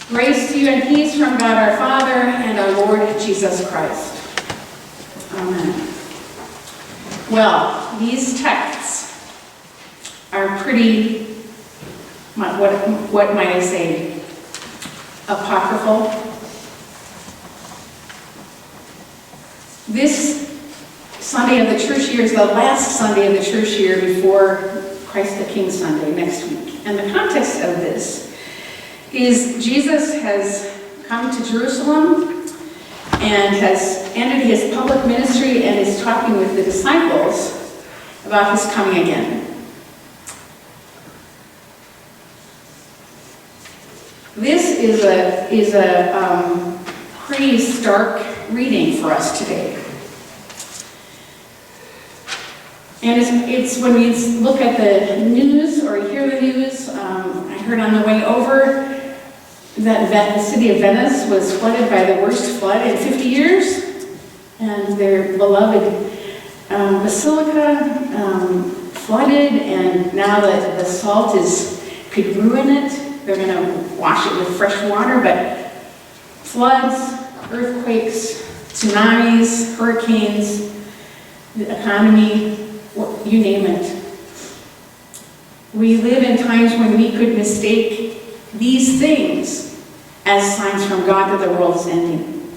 Grace to you and peace from God our Father and our Lord Jesus Christ. Amen. Well, these texts are pretty, what might I say, apocryphal. This Sunday of the church year is the last Sunday of the church year before Christ the King Sunday next week. And the context of this is Jesus has come to Jerusalem and has ended his public ministry and is talking with the disciples about his coming again. This is a pretty stark reading for us today. And it's when we look at the news or hear the news, I heard on the way over that the city of Venice was flooded by the worst flood in 50 years, and their beloved basilica flooded, and now that the salt could ruin it. They're going to wash it with fresh water, but floods, earthquakes, tsunamis, hurricanes, the economy, you name it. We live in times when we could mistake these things as signs from God that the world is ending.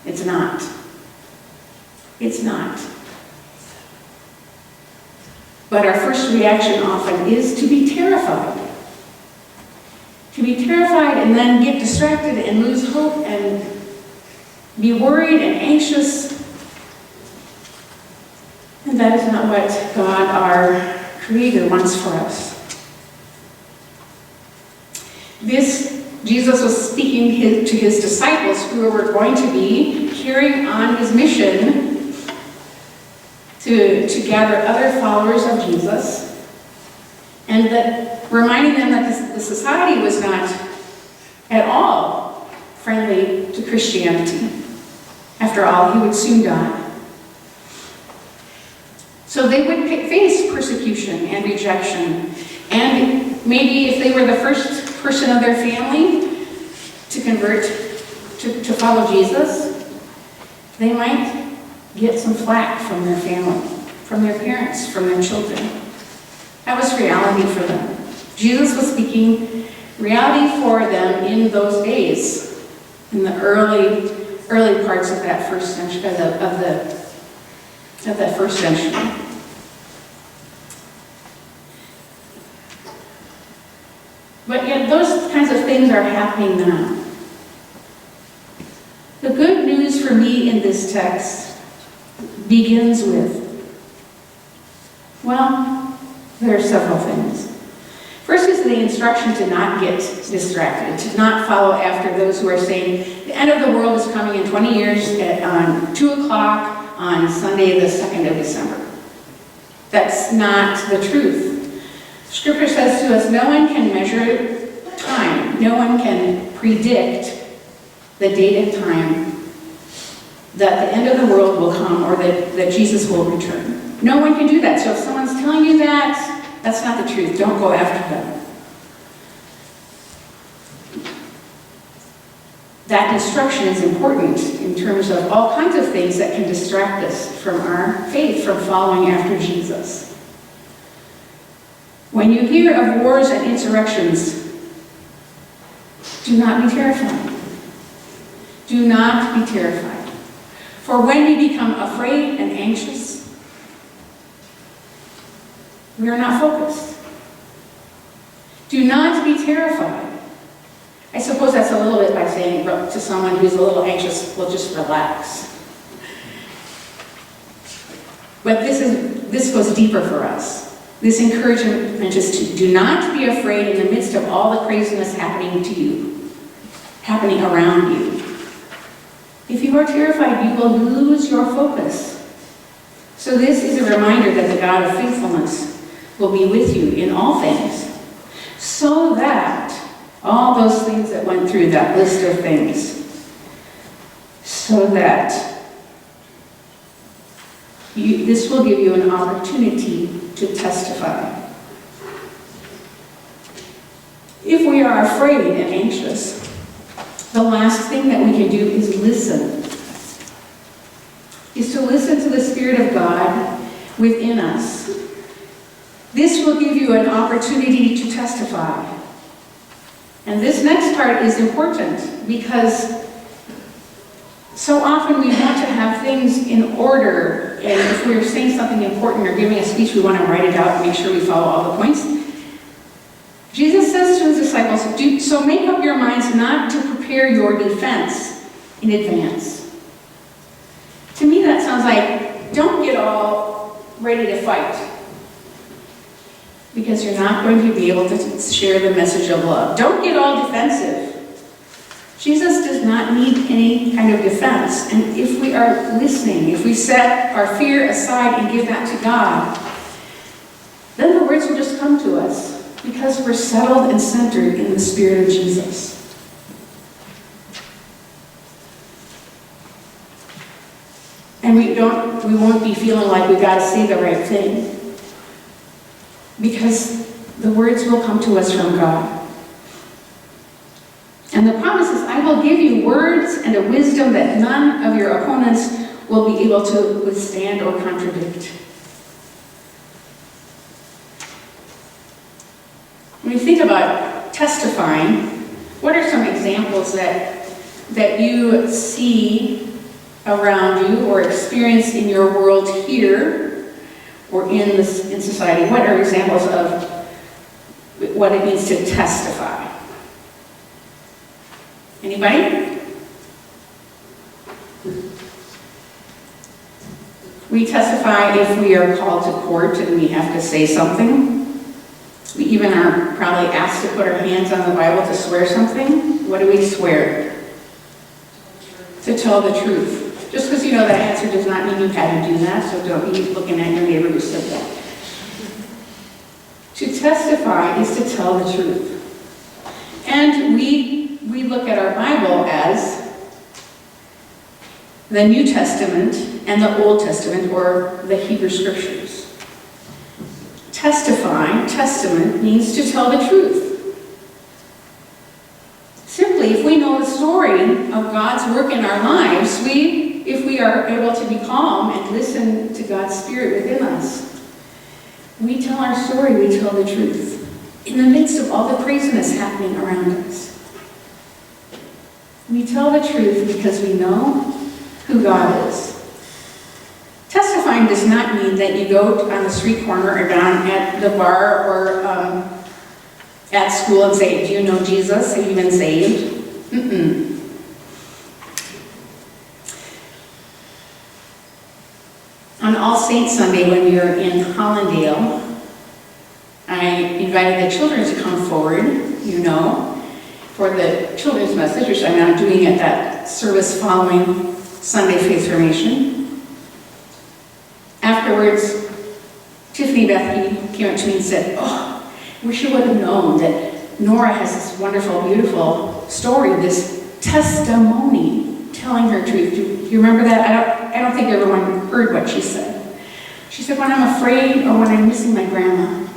It's not. It's not. But our first reaction often is to be terrified. To be terrified and then get distracted and lose hope and be worried and anxious. And that is not what God, our Creator, wants for us. Jesus was speaking to his disciples who were going to be carrying on his mission to gather other followers of Jesus, and that reminding them that the society was not at all friendly to Christianity. After all, he would soon die. So they would face persecution and rejection. And maybe if they were the first person of their family to convert, to follow Jesus, they might get some flack from their family, from their parents, from their children. That was reality for them. Jesus was speaking reality for them in those days, in the early parts of that first century, of that first century. But yet those kinds of things are happening now. The good news for me in this text begins with, well, there are several things. First is the instruction to not get distracted, to not follow after those who are saying the end of the world is coming in 20 years on 2 o'clock on Sunday the 2nd of December. That's not the truth. Scripture says to us, no one can measure time. No one can predict the date and time that the end of the world will come or that Jesus will return. No one can do that. So if someone's telling you that, that's not the truth. Don't go after them. That instruction is important in terms of all kinds of things that can distract us from our faith, from following after Jesus. When you hear of wars and insurrections, do not be terrified. Do not be terrified. For when we become afraid and anxious, we are not focused. Do not be terrified. I suppose that's a little bit like saying to someone who's a little anxious, well, just relax. But this goes deeper for us. This encouragement is to do not be afraid in the midst of all the craziness happening to you, happening around you. If you are terrified, you will lose your focus. So this is a reminder that the God of faithfulness will be with you in all things, so that all those things that went through that list of things, so that this will give you an opportunity to testify. If we are afraid and anxious, the last thing that we can do is listen. Is to listen to the Spirit of God within us. This will give you an opportunity to testify. And this next part is important because so often we want to have things in order, and if we're saying something important or giving a speech, we want to write it out and make sure we follow all the points. Jesus says to his disciples, so make up your minds not to prepare your defense in advance. To me, that sounds like, don't get all ready to fight, because you're not going to be able to share the message of love. Don't get all defensive. Jesus does not need any kind of defense. And if we are listening, if we set our fear aside and give that to God, then the words will just come to us because we're settled and centered in the Spirit of Jesus. And we won't be feeling like we got to say the right thing, because the words will come to us from God. And the promise is, I will give you words and a wisdom that none of your opponents will be able to withstand or contradict. When you think about testifying, what are some examples that you see around you or experience in your world here or in society? What are examples of what it means to testify? Anybody? We testify if we are called to court and we have to say something. We even are probably asked to put our hands on the Bible to swear something. What do we swear? To tell the truth. Just because you know that answer does not mean you had to do that, so don't be looking at your neighbor who said that. To testify is to tell the truth. And we look at our Bible as the New Testament and the Old Testament, or the Hebrew Scriptures. Testifying, testament, means to tell the truth. Simply, if we know the story of God's work in our lives, if we are able to be calm and listen to God's Spirit within us, we tell our story, we tell the truth, in the midst of all the craziness happening around us. We tell the truth because we know who God is. Testifying does not mean that you go on the street corner or down at the bar or at school and say, do you know Jesus? Have you been saved? On All Saints Sunday, when we were in Hollandale, I invited the children to come forward, for the children's message, which I'm now doing at that service following Sunday Faith Formation. Afterwards, Tiffany Bethke came up to me and said, oh, wish you would have known that Nora has this wonderful, beautiful story, this testimony, telling her truth. Do you remember that? I don't think everyone heard what she said. She said, when I'm afraid or when I'm missing my grandma,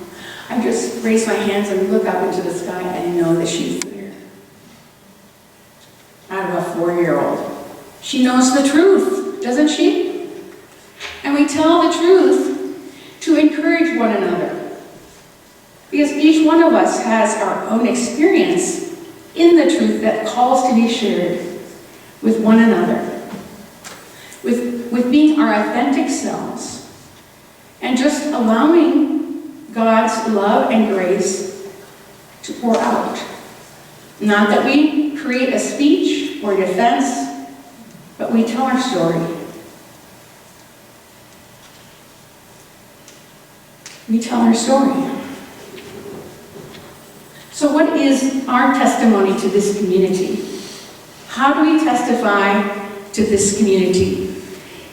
I just raise my hands and look up into the sky and know that she's there. Out of a 4-year-old. She knows the truth, doesn't she? And we tell the truth to encourage one another. Because each one of us has our own experience in the truth that calls to be shared with one another. With being our authentic selves. And just allowing God's love and grace to pour out. Not that we create a speech or defense, but we tell our story. We tell our story. So what is our testimony to this community? How do we testify to this community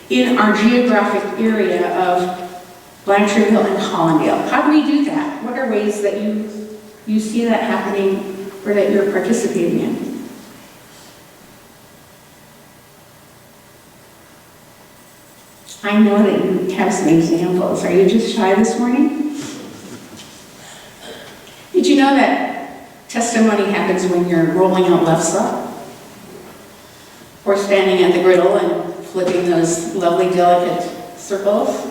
in our geographic area of Blanchardville and Hollandale? How do we do that? What are ways that you see that happening or that you're participating in? I know that you have some examples. Are you just shy this morning? Did you know that testimony happens when you're rolling out lefse? or standing at the griddle and flipping those lovely, delicate circles.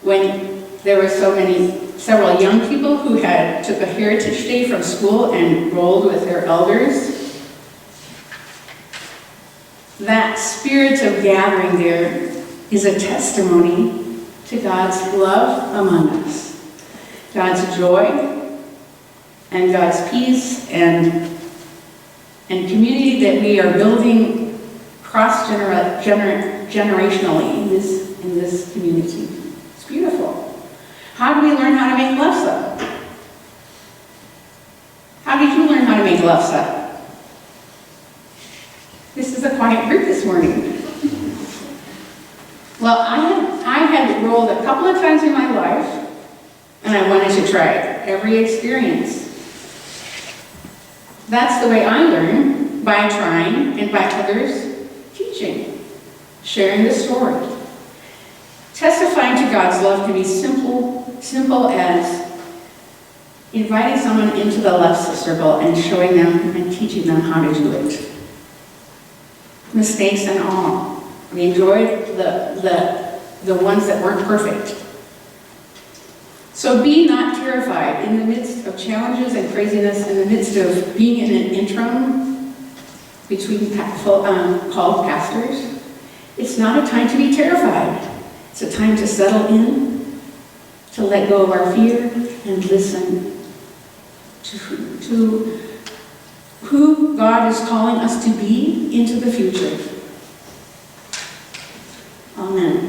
When there were several young people who took a heritage day from school and rolled with their elders. That spirit of gathering there is a testimony to God's love among us, God's joy and God's peace and community that we are building cross-generationally in this community. It's beautiful. How do we learn how to make lefse? How did you learn how to make lefse? This is a quiet group this morning. Well, I had rolled a couple of times in my life, and I wanted to try it. Every experience. That's the way I learn, by trying and by others teaching, sharing the story. Testifying to God's love can be simple as inviting someone into the lefse circle and showing them and teaching them how to do it. Mistakes and all. We enjoyed the ones that weren't perfect. So be not terrified in the midst of challenges and craziness, in the midst of being in an interim between called pastors. It's not a time to be terrified. It's a time to settle in, to let go of our fear and listen to who God is calling us to be into the future. Amen.